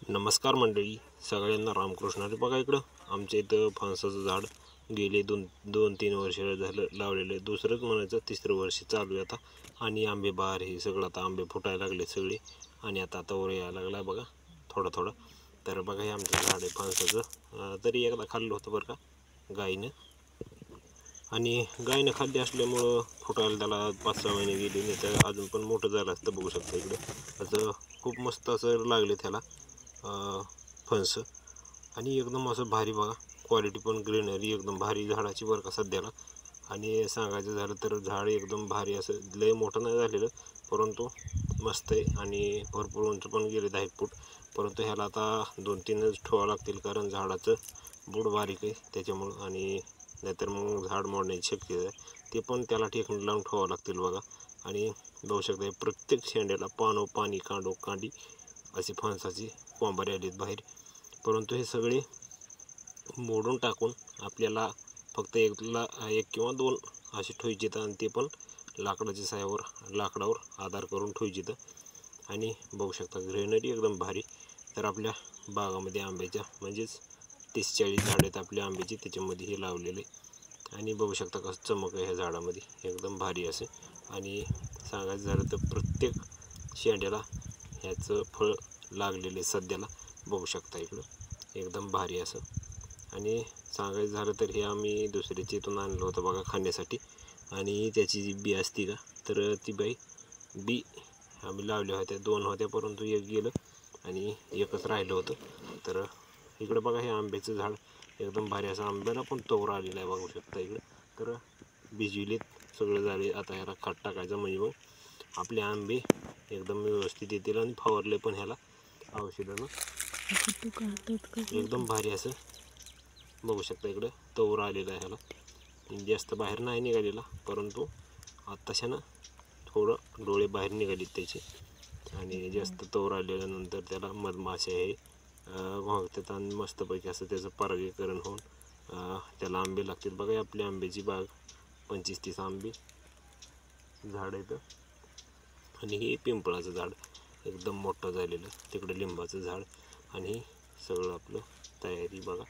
नमस्कार मंडळी, सगळ्यांना रामकृष्ण हरी. बघा इकडं आमच्या इथं फणसाचं झाड गेले दोन तीन वर्ष झालं लावलेलं आहे. दुसरंच म्हणायचं, तिसरं वर्ष चालू आहे आता. आणि आंबे बहार हे सगळं आता आंबे फुटायला लागले सगळे. आणि आता वर यायला लागला बघा थोडं थोडं. तर बघा हे आमचं झाड आहे फणसाचं. तरी एकदा खाल्लं होतं बरं का गाईनं. आणि गायनं खाल्ली असल्यामुळं फुटायला त्याला 5-6 महिने गेले, नाही तर अजून पण मोठं झालं असतं. बघू शकता इकडे असं खूप मस्त असं लागले त्याला फणस. आणि एकदम असं भारी बघा, क्वालिटी पण ग्रीनरी एकदम भारी झाडाची बरं का सध्याला. आणि सांगायचं झालं तर झाड एकदम भारी, असं लय मोठं नाही झालेलं परंतु मस्त आहे. आणि भरपूर उंच पण गेले 10 फूट. परंतु ह्याला आता 2-3च ठेवावं लागतील, कारण झाडाचं बुड बारीक आहे त्याच्यामुळं. आणि नाहीतर मग झाड मोडण्याची शक्यता आहे, ते पण त्याला टेकून लावून ठेवावं लागतील बघा. आणि बघू शकता प्रत्येक शेंड्याला पानो पाणी कांडो कांडी अशी फणसाची कोंबारी आलीत बाहेर. परंतु हे सगळे मोडून टाकून आपल्याला फक्त एक किंवा 2 असे ठेवायचे, आणि ते पण लाकडाच्या साह्यावर लाकडावर आधार करून ठेवायचे. आणि बघू शकता ग्रीनरी एकदम भारी. तर आपल्या बागामध्ये आंब्याच्या म्हणजेच 30-40 झाड आहेत आपल्या आंब्याची, त्याच्यामध्ये हे लावलेले. आणि बघू शकता कसं चमक आहे ह्या झाडामध्ये, एकदम भारी असे. आणि सांगायचं झालं तर प्रत्येक शेंड्याला ह्याचं फळ लागलेले सध्याला. बघू शकता इकडं एकदम भारी असं. आणि सांगायचं झालं तर हे आम्ही दुसऱ्याच्या इथून आणलं होतं बघा खाण्यासाठी. आणि त्याची जी बी असती का, तर ती बी आम्ही लावल्या होत्या. 2 होत्या परंतु एक गेलं आणि एकच राहिलं होतं. तर इकडं बघा हे आंब्याचं झाड एकदम भारी असं, आंब्याला पण तोर आलेला आहे बघू शकता इकडं. तर भिजविलेत सगळं झाले. आता ह्याला खत टाकायचं म्हणजे मग आपले आंबे एकदम व्यवस्थित येतील. आणि फवारले पण ह्याला औषधानं एकदम भारी असं. बघू शकता इकडं तोर आलेला आहे ह्याला, जास्त बाहेर नाही निघालेला परंतु आत्ताशानं थोडं डोळे बाहेर निघालेत त्याचे. आणि जास्त तोर आल्यानंतर त्याला मधमाशा हे घोंगतात आणि मस्तपैकी असं त्याचं परागीकरण होऊन त्याला आंबे लागतील. बघा आपली आंब्याची बाग 25-30 आंबे झाड येतं. आणि हे पिंपळाचं झाड एकदम मोठं झालेलं, तिकडं लिंबाचं झाड. आणि सगळं आपलं तयारी बघा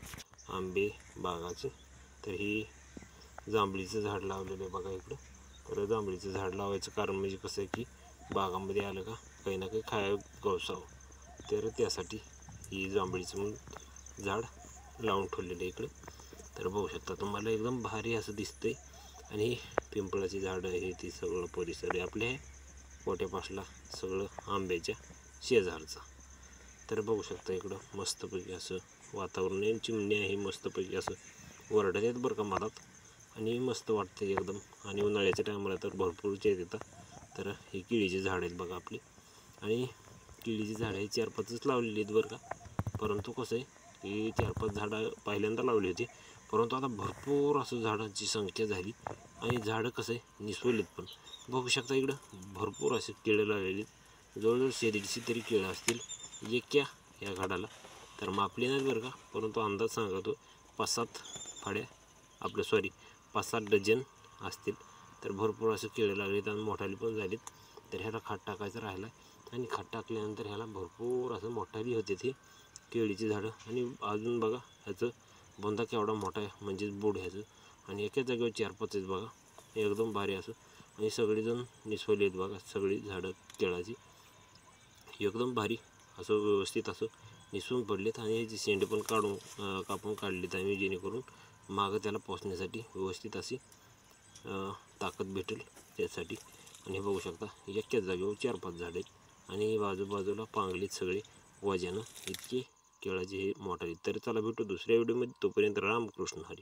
आंबे बागाची. तर ही जांभळीचं झाड लावलेलं आहे बघा इकडं. तर जांभळीचं झाड लावायचं कारण म्हणजे कसं आहे की बागामध्ये आलं का काही ना काही खायला गवसावं, तर त्यासाठी ही जांभळीचं झाड लावून ठेवलेलं आहे इकडं. तर बघू शकता तुम्हाला एकदम भारी असं दिसतंय. आणि पिंपळाची झाडं हे ती सगळं परिसर आहे आपल्या पोट्यापासला सगळं आंब्याच्या शेजारचा. तर बघू शकता इकडं मस्तपैकी असं वातावरण आहे. चिमण्या आहे मस्तपैकी असं वरडत आहेत बरं का मधात. आणि मस्त वाटतं एकदम. आणि उन्हाळ्याच्या टायमाला तर भरपूरच येतात. तर ही केळीची झाड आहेत बघा आपली. आणि केळीची झाडं हे 4-5च लावलेली आहेत बरं का. परंतु कसं आहे की 4-5 झाडं पहिल्यांदा लावली होती, परंतु आता भरपूर असं झाडांची संख्या झाली. आणि झाडं कसं आहे निसवलीत पण. बघू शकता इकडं भरपूर असे केळं लावलेली आहेत. जवळजवळ 100-150 तरी केळं असतील या झाडाला. तर मापले नाहीत बरं का, परंतु अंदाज सांगतो 5-7 फाड्या आपलं 5-7 डझन असतील. तर भरपूर असं केळं लागलेत आणि मोठाली पण झालीत. तर ह्याला खत टाकायचं राहिलं आहे. आणि खत टाकल्यानंतर ह्याला भरपूर असं मोठाली होते ती केळीची झाडं. आणि अजून बघा ह्याचं बुंदा केवढा मोठा आहे, म्हणजेच बुड ह्याचं. आणि एका जागेवर 4-5 आहेत बघा, एकदम भारी असं. आणि सगळेजण निसवले आहेत बघा सगळी झाडं केळाची, एकदम भारी असं व्यवस्थित असं निसवून पडलेत. आणि ह्याची शेंडे पण कापून काढलेत आम्ही, जेणेकरून मागं त्याला पोचण्यासाठी व्यवस्थित अशी ताकद भेटेल त्यासाठी. आणि हे बघू शकता एकाच जागेवर 4-5 झाडं आहेत. आणि बाजूबाजूला पांगलीत सगळे वजनं इतके केळाचे हे मोठे आहेत. तर चला भेटू दुसऱ्या व्हिडिओमध्ये, तोपर्यंत रामकृष्ण हरी.